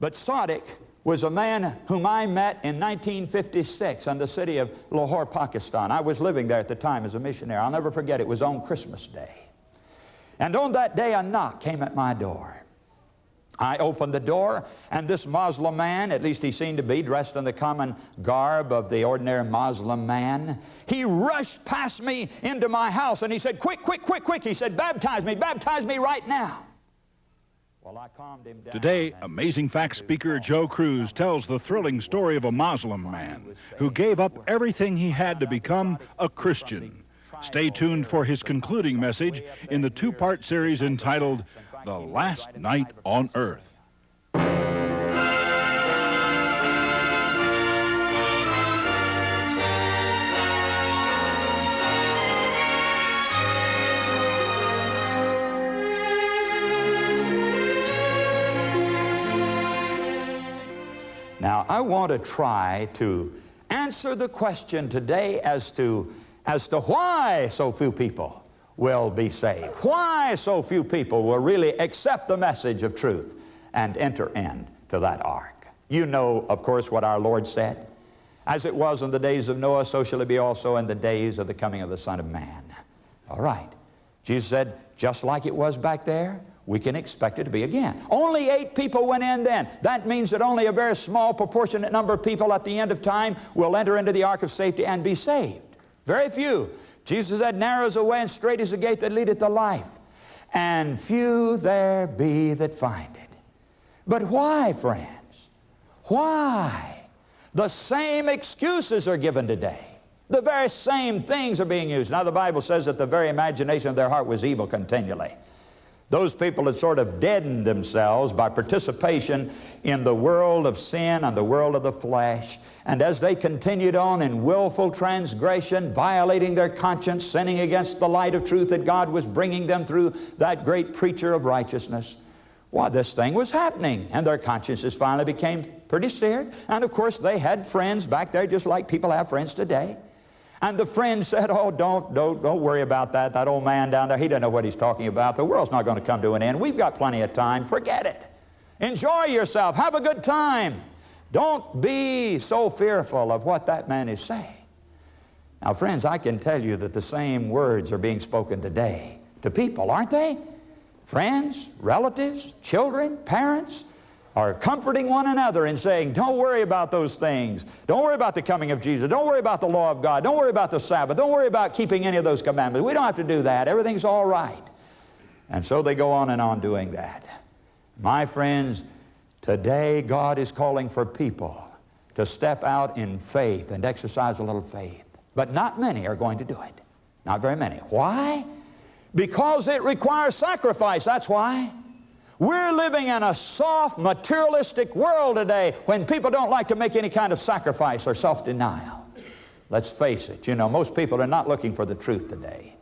But Sadiq was a man whom I met in 1956 in the city of Lahore, Pakistan. I was living there at the time as a missionary. I'll never forget, it was on Christmas Day. And on that day, a knock came at my door. I opened the door, and this Muslim man, at least he seemed to be, dressed in the common garb of the ordinary Muslim man, he rushed past me into my house, and he said, "Quick, quick, quick, quick." He said, baptize me right now." Well, I calmed him down. Today, Amazing Facts speaker Joe Cruz tells the thrilling story of a Muslim man who gave up everything he had to become a Christian. Stay tuned for his concluding message in the two-part series entitled The Last Night on Earth. Now, I want to try to answer the question today as to why so few people will be saved. Why so few people will really accept the message of truth and enter into that ark. You know, of course, what our Lord said. As it was in the days of Noah, so shall it be also in the days of the coming of the Son of Man. All right. Jesus said, just like it was back there, we can expect it to be again. Only 8 people went in then. That means that only a very small proportionate number of people at the end of time will enter into the ark of safety and be saved. Very few. Jesus said, narrow is the way and straight is the gate that leadeth to life, and few there be that find it. But why, friends? Why? The same excuses are given today. The very same things are being used. Now, the Bible says that the very imagination of their heart was evil continually. Those people had sort of deadened themselves by participation in the world of sin and the world of the flesh. And as they continued on in willful transgression, violating their conscience, sinning against the light of truth that God was bringing them through that great preacher of righteousness, why, this thing was happening. And their consciences finally became pretty seared. And of course, they had friends back there just like people have friends today. And the friend said, "Oh, don't worry about that. That old man down there, he doesn't know what he's talking about. The world's not going to come to an end. We've got plenty of time. Forget it. Enjoy yourself. Have a good time. Don't be so fearful of what that man is saying." Now, friends, I can tell you that the same words are being spoken today to people, aren't they? Friends, relatives, children, parents are comforting one another and saying, don't worry about those things. Don't worry about the coming of Jesus. Don't worry about the law of God. Don't worry about the Sabbath. Don't worry about keeping any of those commandments. We don't have to do that. Everything's all right. And so they go on and on doing that. My friends, today God is calling for people to step out in faith and exercise a little faith. But not many are going to do it. Not very many. Why? Because it requires sacrifice. That's why. We're living in a soft, materialistic world today when people don't like to make any kind of sacrifice or self-denial. Let's face it, you know, most people are not looking for the truth today.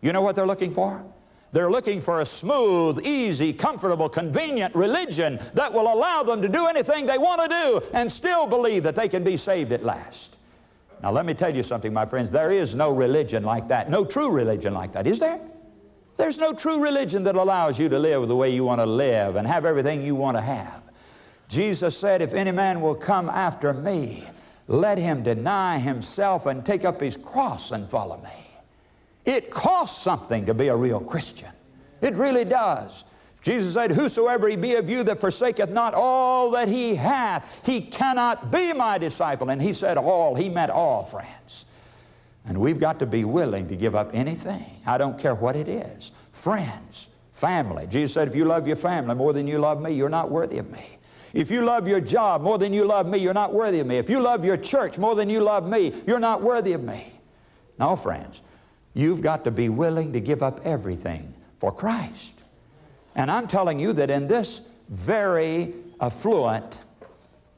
You know what they're looking for? They're looking for a smooth, easy, comfortable, convenient religion that will allow them to do anything they want to do and still believe that they can be saved at last. Now, let me tell you something, my friends. There is no religion like that, no true religion like that, is there? There's no true religion that allows you to live the way you want to live and have everything you want to have. Jesus said, if any man will come after me, let him deny himself and take up his cross and follow me. It costs something to be a real Christian. It really does. Jesus said, whosoever he be of you that forsaketh not all that he hath, he cannot be my disciple. And he said all. He meant all, friends. And we've got to be willing to give up anything. I don't care what it is. Friends, family. Jesus said, if you love your family more than you love me, you're not worthy of me. If you love your job more than you love me, you're not worthy of me. If you love your church more than you love me, you're not worthy of me. No, friends, you've got to be willing to give up everything for Christ. And I'm telling you that in this very affluent,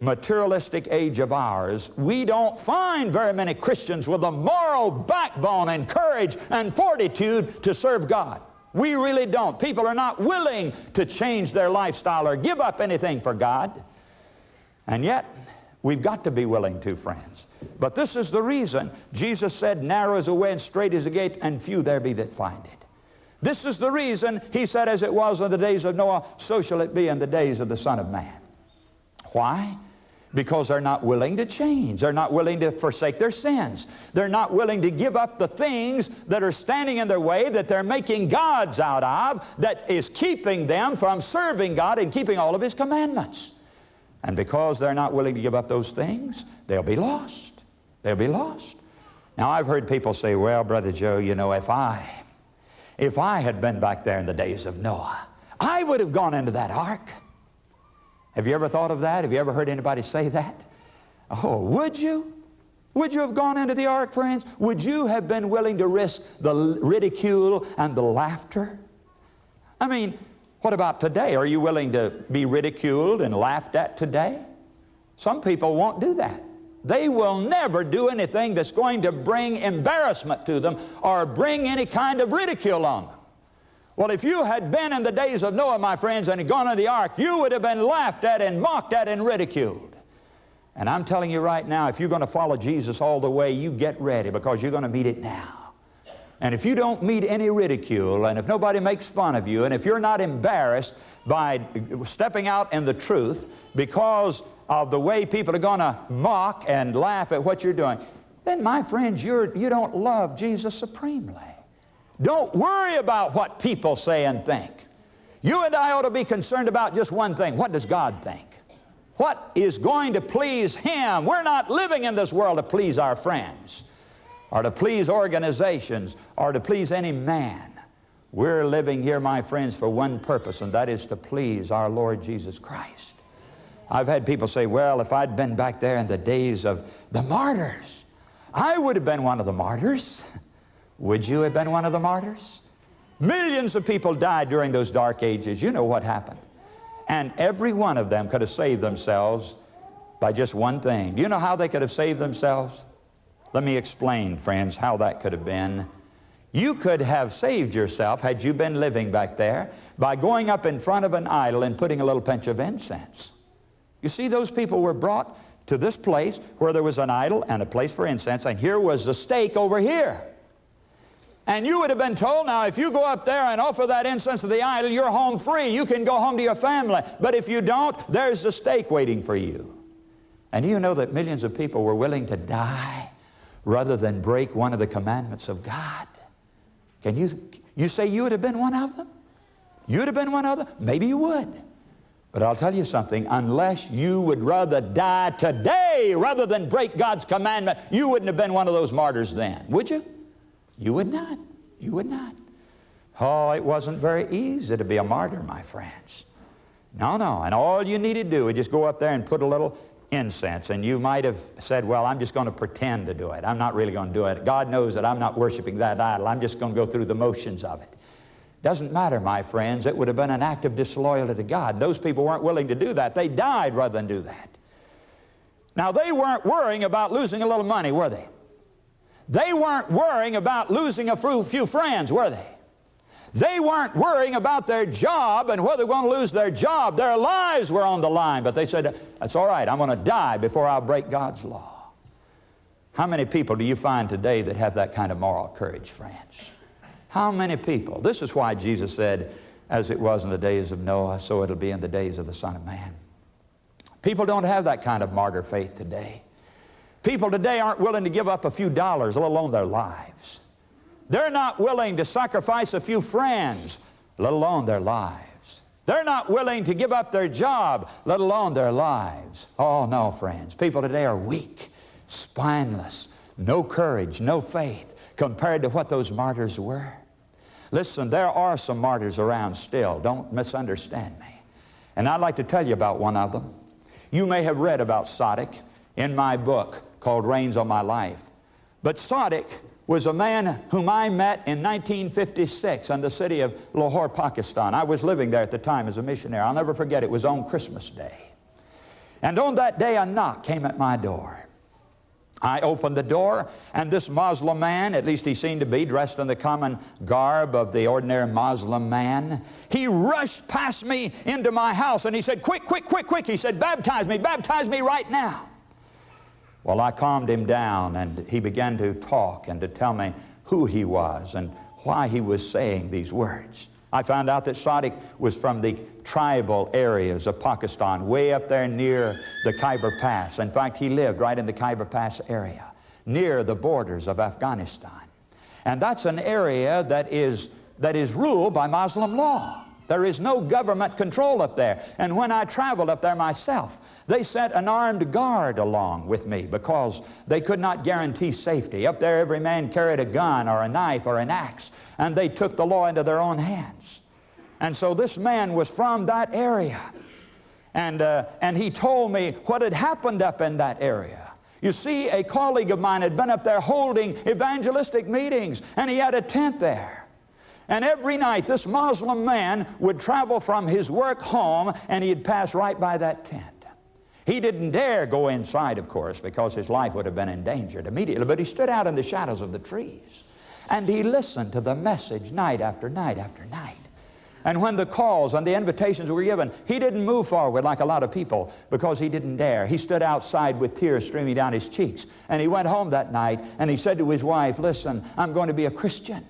materialistic age of ours, we don't find very many Christians with a moral backbone and courage and fortitude to serve God. We really don't. People are not willing to change their lifestyle or give up anything for God. And yet, we've got to be willing to, friends. But this is the reason Jesus said, narrow is the way and straight is the gate, and few there be that find it. This is the reason He said, as it was in the days of Noah, so shall it be in the days of the Son of Man. Why? Because they're not willing to change. They're not willing to forsake their sins. They're not willing to give up the things that are standing in their way, that they're making gods out of, that is keeping them from serving God and keeping all of His commandments. And because they're not willing to give up those things, they'll be lost. They'll be lost. Now, I've heard people say, well, Brother Joe, you know, if I had been back there in the days of Noah, I would have gone into that ark. Have you ever thought of that? Have you ever heard anybody say that? Oh, would you? Would you have gone into the ark, friends? Would you have been willing to risk the ridicule and the laughter? I mean, what about today? Are you willing to be ridiculed and laughed at today? Some people won't do that. They will never do anything that's going to bring embarrassment to them or bring any kind of ridicule on them. Well, if you had been in the days of Noah, my friends, and had gone into the ark, you would have been laughed at and mocked at and ridiculed. And I'm telling you right now, if you're going to follow Jesus all the way, you get ready, because you're going to meet it now. And if you don't meet any ridicule, and if nobody makes fun of you, and if you're not embarrassed by stepping out in the truth because of the way people are going to mock and laugh at what you're doing, then, my friends, you don't love Jesus supremely. Don't worry about what people say and think. You and I ought to be concerned about just one thing. What does God think? What is going to please Him? We're not living in this world to please our friends or to please organizations or to please any man. We're living here, my friends, for one purpose, and that is to please our Lord Jesus Christ. I've had people say, well, if I'd been back there in the days of the martyrs, I would have been one of the martyrs. Would you have been one of the martyrs? Millions of people died during those dark ages. You know what happened. And every one of them could have saved themselves by just one thing. Do you know how they could have saved themselves? Let me explain, friends, how that could have been. You could have saved yourself, had you been living back there, by going up in front of an idol and putting a little pinch of incense. You see, those people were brought to this place where there was an idol and a place for incense, and here was the stake over here. And you would have been told, now, if you go up there and offer that incense to the idol, you're home free. You can go home to your family. But if you don't, there's the stake waiting for you. And you know that millions of people were willing to die rather than break one of the commandments of God. Can you say you would have been one of them? You would have been one of them? Maybe you would. But I'll tell you something, unless you would rather die today rather than break God's commandment, you wouldn't have been one of those martyrs then, would you? You would not. You would not. Oh, it wasn't very easy to be a martyr, my friends. No, no. And all you need to do is just go up there and put a little incense. And you might have said, well, I'm just going to pretend to do it. I'm not really going to do it. God knows that I'm not worshiping that idol. I'm just going to go through the motions of it. Doesn't matter, my friends. It would have been an act of disloyalty to God. Those people weren't willing to do that. They died rather than do that. Now, they weren't worrying about losing a little money, were they? They weren't worrying about losing a few friends, were they? They weren't worrying about their job and whether they're going to lose their job. Their lives were on the line, but they said, that's all right, I'm going to die before I'll break God's law. How many people do you find today that have that kind of moral courage, friends? How many people? This is why Jesus said, as it was in the days of Noah, so it'll be in the days of the Son of Man. People don't have that kind of martyr faith today. People today aren't willing to give up a few dollars, let alone their lives. They're not willing to sacrifice a few friends, let alone their lives. They're not willing to give up their job, let alone their lives. Oh, no, friends. People today are weak, spineless, no courage, no faith compared to what those martyrs were. Listen, there are some martyrs around still. Don't misunderstand me. And I'd like to tell you about one of them. You may have read about Sadiq in my book called Reigns on My Life. But Sadiq was a man whom I met in 1956 in the city of Lahore, Pakistan. I was living there at the time as a missionary. I'll never forget, it was on Christmas Day. And on that day, a knock came at my door. I opened the door, and this Muslim man, at least he seemed to be, dressed in the common garb of the ordinary Muslim man, he rushed past me into my house, and he said, quick, quick, quick, quick. He said, baptize me right now. Well, I calmed him down, and he began to talk and to tell me who he was and why he was saying these words. I found out that Sadiq was from the tribal areas of Pakistan, way up there near the Khyber Pass. In fact, he lived right in the Khyber Pass area, near the borders of Afghanistan. And that's an area that is ruled by Muslim law. There is no government control up there. And when I traveled up there myself, they sent an armed guard along with me because they could not guarantee safety. Up there, every man carried a gun or a knife or an axe, and they took the law into their own hands. And so this man was from that area. And he told me what had happened up in that area. You see, a colleague of mine had been up there holding evangelistic meetings, and he had a tent there. And every night this Muslim man would travel from his work home, and he'd pass right by that tent. He didn't dare go inside, of course, because his life would have been endangered immediately, but he stood out in the shadows of the trees, and he listened to the message night after night after night. And when the calls and the invitations were given, he didn't move forward like a lot of people because he didn't dare. He stood outside with tears streaming down his cheeks, and he went home that night, and he said to his wife, "Listen, I'm going to be a Christian.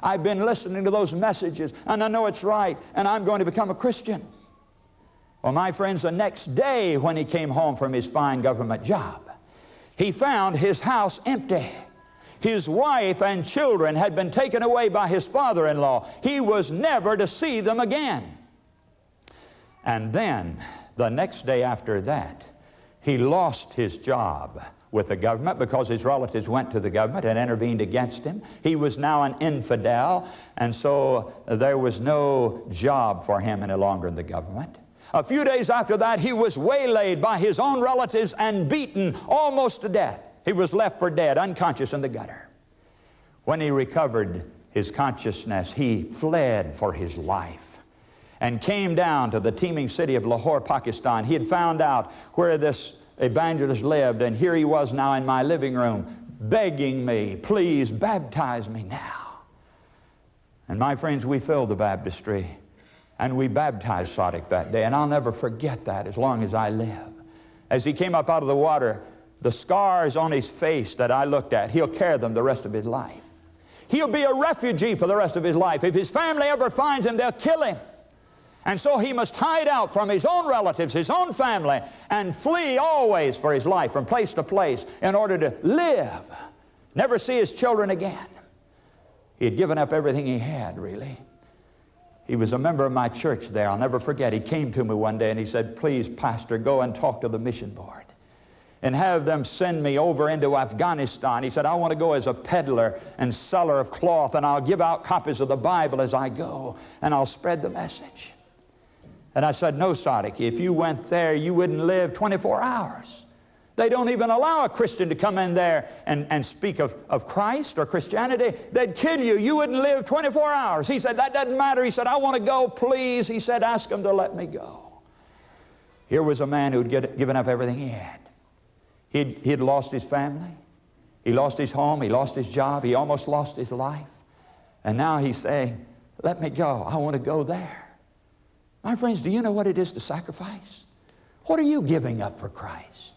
I've been listening to those messages, and I know it's right, and I'm going to become a Christian." Well, my friends, the next day when he came home from his fine government job, he found his house empty. His wife and children had been taken away by his father-in-law. He was never to see them again. And then, the next day after that, he lost his job with the government because his relatives went to the government and intervened against him. He was now an infidel, and so there was no job for him any longer in the government. A few days after that, he was waylaid by his own relatives and beaten almost to death. He was left for dead, unconscious in the gutter. When he recovered his consciousness, he fled for his life and came down to the teeming city of Lahore, Pakistan. He had found out where this evangelist lived, and here he was now in my living room begging me, "Please baptize me now." And my friends, we filled the baptistry, and we baptized Sadiq that day, and I'll never forget that as long as I live. As he came up out of the water, the scars on his face that I looked at, he'll carry them the rest of his life. He'll be a refugee for the rest of his life. If his family ever finds him, they'll kill him. And so he must hide out from his own relatives, his own family, and flee always for his life from place to place in order to live, never see his children again. He had given up everything he had, really. He was a member of my church there. I'll never forget. He came to me one day and he said, "Please, Pastor, go and talk to the mission board and have them send me over into Afghanistan." He said, "I want to go as a peddler and seller of cloth, and I'll give out copies of the Bible as I go, and I'll spread the message." And I said, "No, Sadiq, if you went there, you wouldn't live 24 hours. They don't even allow a Christian to come in there and speak of Christ or Christianity. They'd kill you. You wouldn't live 24 hours. He said, "That doesn't matter." He said, "I want to go, please." He said, "Ask them to let me go." Here was a man who'd given up everything he had. He'd lost his family. He lost his home. He lost his job. He almost lost his life. And now he's saying, "Let me go. I want to go there." My friends, do you know what it is to sacrifice? What are you giving up for Christ?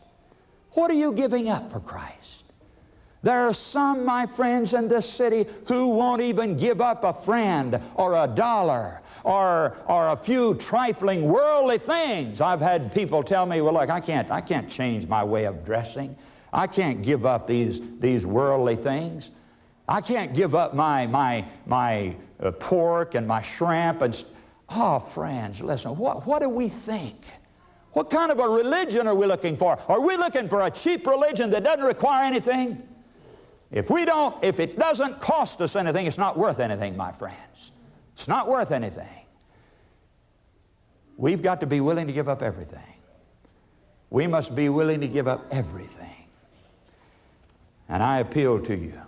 What are you giving up for Christ? There are some, my friends, in this city who won't even give up a friend or a dollar or a few trifling worldly things. I've had people tell me, "Well, look, I can't change my way of dressing. I can't give up these worldly things. I can't give up my pork and my shrimp." Oh, friends, listen, what do we think? What kind of a religion are we looking for? Are we looking for a cheap religion that doesn't require anything? If it doesn't cost us anything, it's not worth anything, my friends. It's not worth anything. We've got to be willing to give up everything. We must be willing to give up everything. And I appeal to you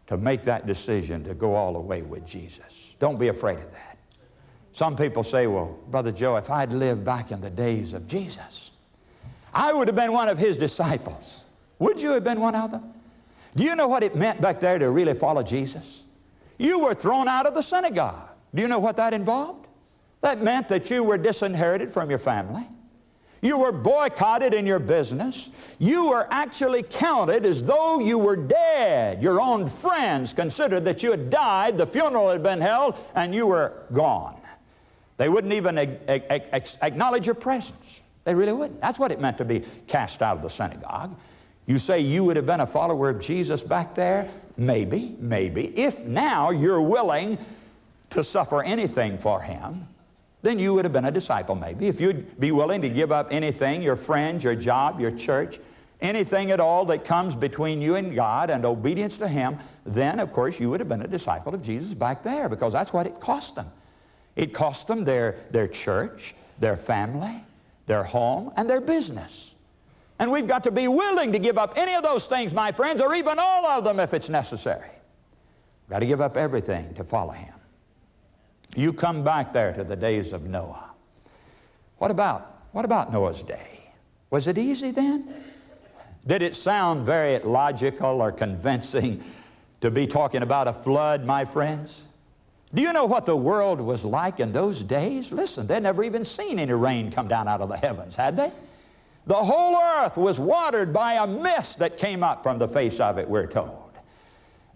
to make that decision to go all the way with Jesus. Don't be afraid of that. Some people say, "Well, Brother Joe, if I'd lived back in the days of Jesus, I would have been one of his disciples." Would you have been one of them? Do you know what it meant back there to really follow Jesus? You were thrown out of the synagogue. Do you know what that involved? That meant that you were disinherited from your family. You were boycotted in your business. You were actually counted as though you were dead. Your own friends considered that you had died, the funeral had been held, and you were gone. They wouldn't even acknowledge your presence. They really wouldn't. That's what it meant to be cast out of the synagogue. You say you would have been a follower of Jesus back there? Maybe, maybe. If now you're willing to suffer anything for Him, then you would have been a disciple maybe. If you'd be willing to give up anything, your friends, your job, your church, anything at all that comes between you and God and obedience to Him, then of course you would have been a disciple of Jesus back there, because that's what it cost them. It cost them their church, their family, their home, and their business. And we've got to be willing to give up any of those things, my friends, or even all of them if it's necessary. We've got to give up everything to follow Him. You come back there to the days of Noah. What about Noah's day? Was it easy then? Did it sound very logical or convincing to be talking about a flood, my friends? Do you know what the world was like in those days? Listen, they'd never even seen any rain come down out of the heavens, had they? The whole earth was watered by a mist that came up from the face of it, we're told.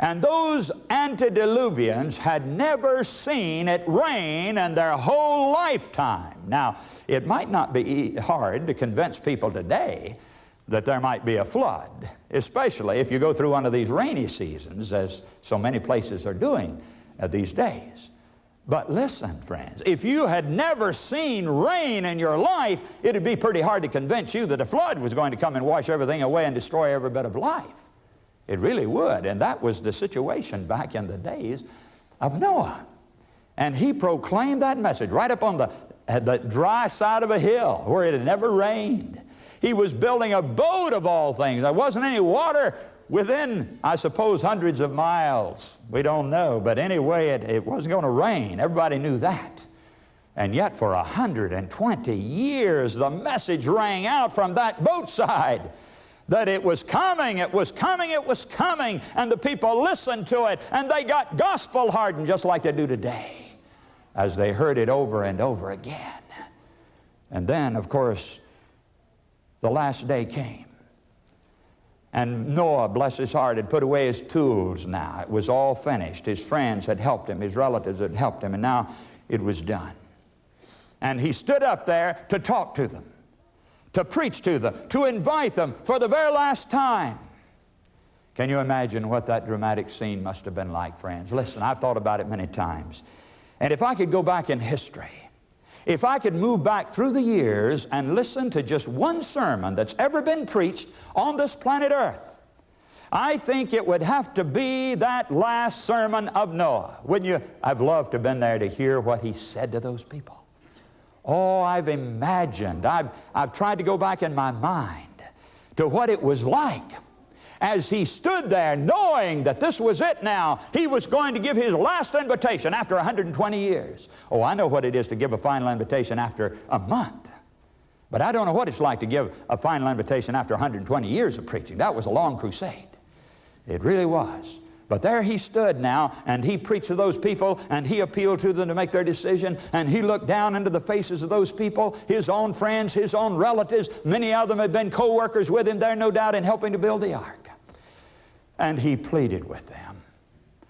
And those antediluvians had never seen it rain in their whole lifetime. Now, it might not be hard to convince people today that there might be a flood, especially if you go through one of these rainy seasons, as so many places are doing these days. But listen, friends, if you had never seen rain in your life, it would be pretty hard to convince you that a flood was going to come and wash everything away and destroy every bit of life. It really would, and that was the situation back in the days of Noah. And he proclaimed that message right up on the dry side of a hill where it had never rained. He was building a boat of all things. There wasn't any water within, I suppose, hundreds of miles. We don't know, but anyway, it wasn't going to rain. Everybody knew that. And yet for 120 years, the message rang out from that boat side that it was coming, it was coming, it was coming, and the people listened to it, and they got gospel hardened just like they do today as they heard it over and over again. And then, of course, the last day came. And Noah, bless his heart, had put away his tools now. It was all finished. His friends had helped him. His relatives had helped him. And now it was done. And he stood up there to talk to them, to preach to them, to invite them for the very last time. Can you imagine what that dramatic scene must have been like, friends? Listen, I've thought about it many times. And if I could go back in history, if I could move back through the years and listen to just one sermon that's ever been preached on this planet Earth, I think it would have to be that last sermon of Noah. Wouldn't you? I've loved to have been there to hear what he said to those people. Oh, I've imagined, I've tried to go back in my mind to what it was like as he stood there knowing that this was it now. He was going to give his last invitation after 120 years. Oh, I know what it is to give a final invitation after a month. But I don't know what it's like to give a final invitation after 120 years of preaching. That was a long crusade. It really was. But there he stood now, and he preached to those people, and he appealed to them to make their decision, and he looked down into the faces of those people, his own friends, his own relatives. Many of them had been co-workers with him there, no doubt, in helping to build the ark. And he pleaded with them.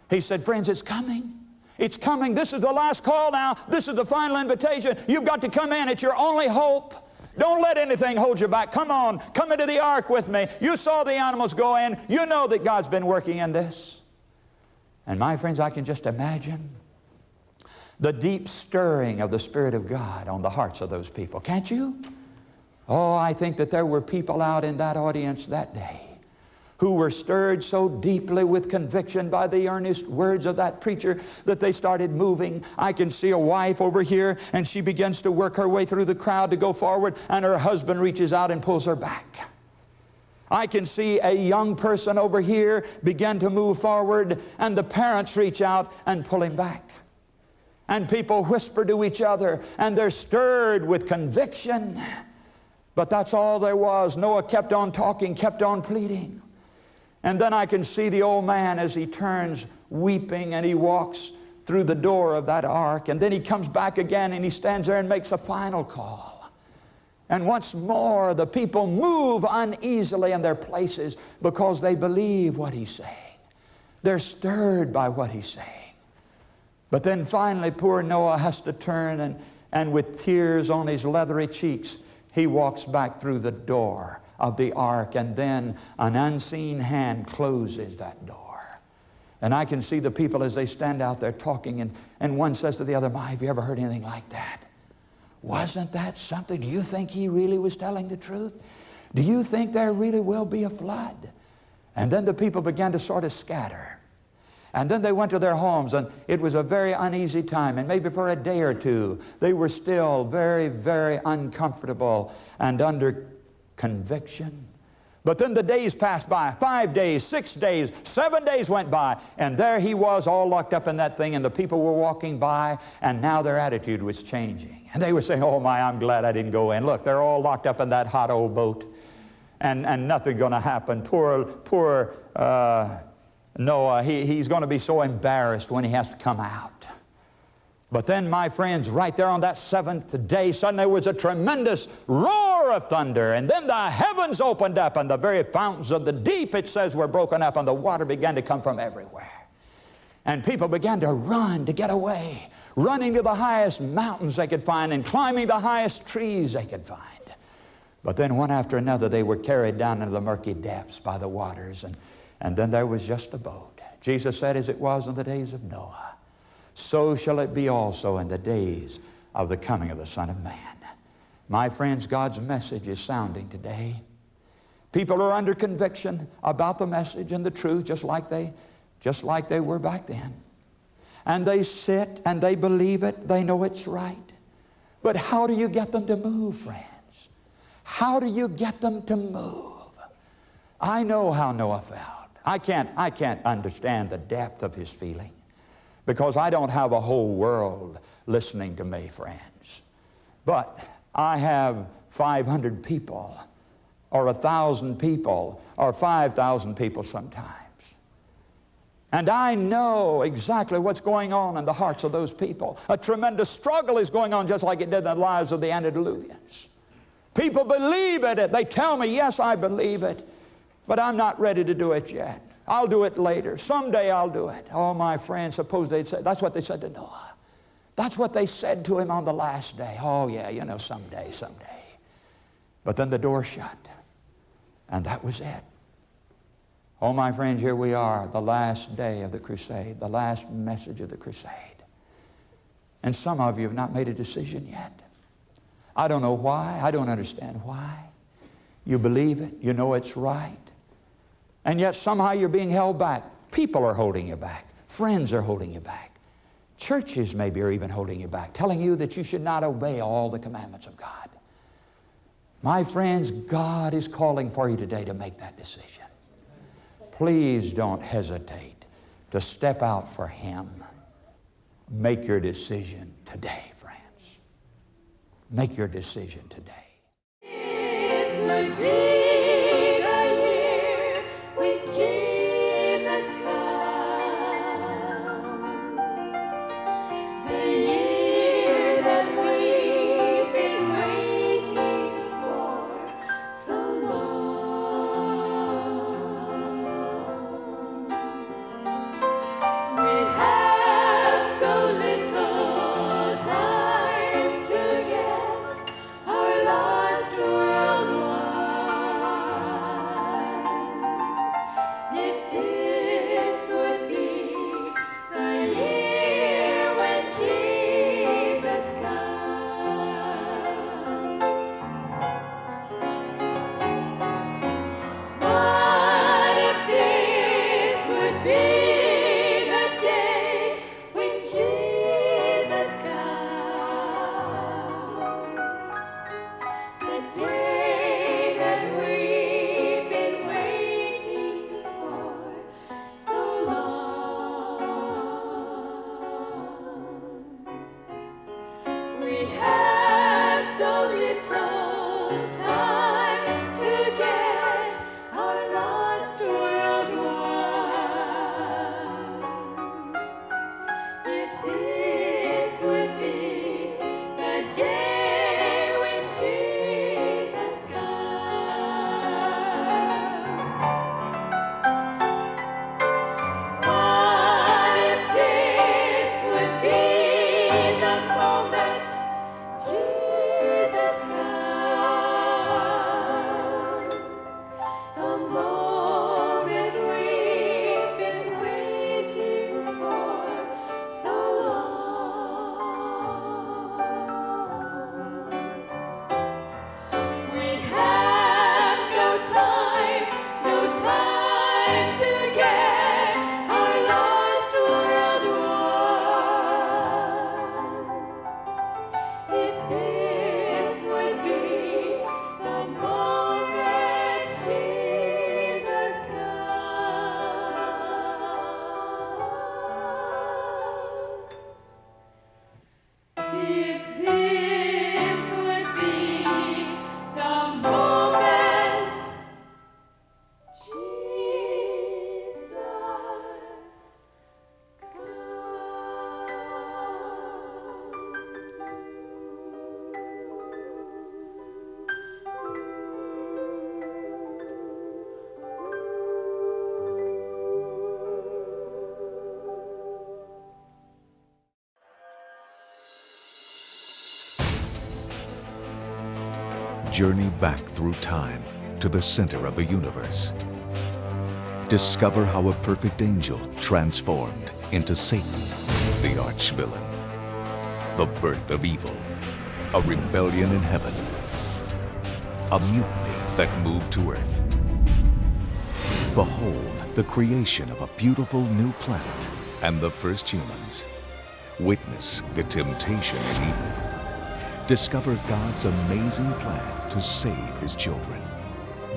He said, friends, it's coming. It's coming. This is the last call now. This is the final invitation. You've got to come in. It's your only hope. Don't let anything hold you back. Come on. Come into the ark with me. You saw the animals go in. You know that God's been working in this. And my friends, I can just imagine the deep stirring of the Spirit of God on the hearts of those people. Can't you? Oh, I think that there were people out in that audience that day who were stirred so deeply with conviction by the earnest words of that preacher that they started moving. I can see a wife over here, and she begins to work her way through the crowd to go forward, and her husband reaches out and pulls her back. I can see a young person over here begin to move forward, and the parents reach out and pull him back. And people whisper to each other, and they're stirred with conviction. But that's all there was. Noah kept on talking, kept on pleading. And then I can see the old man as he turns weeping, and he walks through the door of that ark, and then he comes back again, and he stands there and makes a final call. And once more, the people move uneasily in their places because they believe what he's saying. They're stirred by what he's saying. But then finally, poor Noah has to turn, and with tears on his leathery cheeks, he walks back through the door of the ark, and then an unseen hand closes that door. And I can see the people as they stand out there talking, and one says to the other, "My, have you ever heard anything like that? Wasn't that something? Do you think he really was telling the truth? Do you think there really will be a flood?" And then the people began to sort of scatter. And then they went to their homes, and it was a very uneasy time. And maybe for a day or two, they were still very, very uncomfortable and under conviction. But then the days passed by. 5 days, 6 days, 7 days went by, and there he was all locked up in that thing, and the people were walking by, and now their attitude was changing. And they were saying, "Oh my, I'm glad I didn't go in. Look, they're all locked up in that hot old boat, and nothing's going to happen. Poor Noah, he's going to be so embarrassed when he has to come out." But then, my friends, right there on that seventh day, suddenly there was a tremendous roar of thunder, and then the heavens opened up, and the very fountains of the deep, it says, were broken up, and the water began to come from everywhere. And people began to run to get away, running to the highest mountains they could find and climbing the highest trees they could find. But then one after another, they were carried down into the murky depths by the waters, and then there was just a boat. Jesus said, "As it was in the days of Noah, so shall it be also in the days of the coming of the Son of Man." My friends, God's message is sounding today. People are under conviction about the message and the truth, just like they were back then. And they sit and they believe it. They know it's right. But how do you get them to move, friends? How do you get them to move? I know how Noah felt. I can't understand the depth of his feeling, because I don't have a whole world listening to me, friends. But I have 500 people, or 1,000 people, or 5,000 people sometimes. And I know exactly what's going on in the hearts of those people. A tremendous struggle is going on, just like it did in the lives of the antediluvians. People believe it. They tell me, "Yes, I believe it, but I'm not ready to do it yet. I'll do it later. Someday I'll do it." Oh, my friends, suppose they'd say, that's what they said to Noah. That's what they said to him on the last day. "Oh, yeah, someday. But then the door shut, and that was it. Oh, my friends, here we are, the last day of the crusade, the last message of the crusade. And some of you have not made a decision yet. I don't know why. I don't understand why. You believe it. You know it's right. And yet somehow you're being held back. People are holding you back. Friends are holding you back. Churches maybe are even holding you back, telling you that you should not obey all the commandments of God. My friends, God is calling for you today to make that decision. Please don't hesitate to step out for Him. Make your decision today, friends. Make your decision today. This would be the year when Jesus comes, the year that we've been waiting for so long. We'd have so little time to get our lost world won. If this would be the year when Jesus comes. What if this would be the day when Jesus comes? The day that we've been waiting for so long. We'd have so little time to get our lost world won. If this would be the day when Jesus journey back through time to the center of the universe. Discover how a perfect angel transformed into Satan, the arch-villain. The birth of evil, a rebellion in heaven, a mutiny that moved to Earth. Behold the creation of a beautiful new planet and the first humans. Witness the temptation in Eden. Discover God's amazing plan to save His children.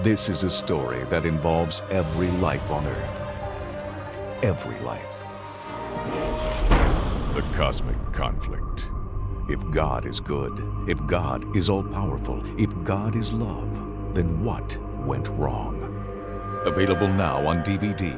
This is a story that involves every life on Earth. Every life. The cosmic conflict. If God is good, if God is all-powerful, if God is love, then what went wrong? Available now on DVD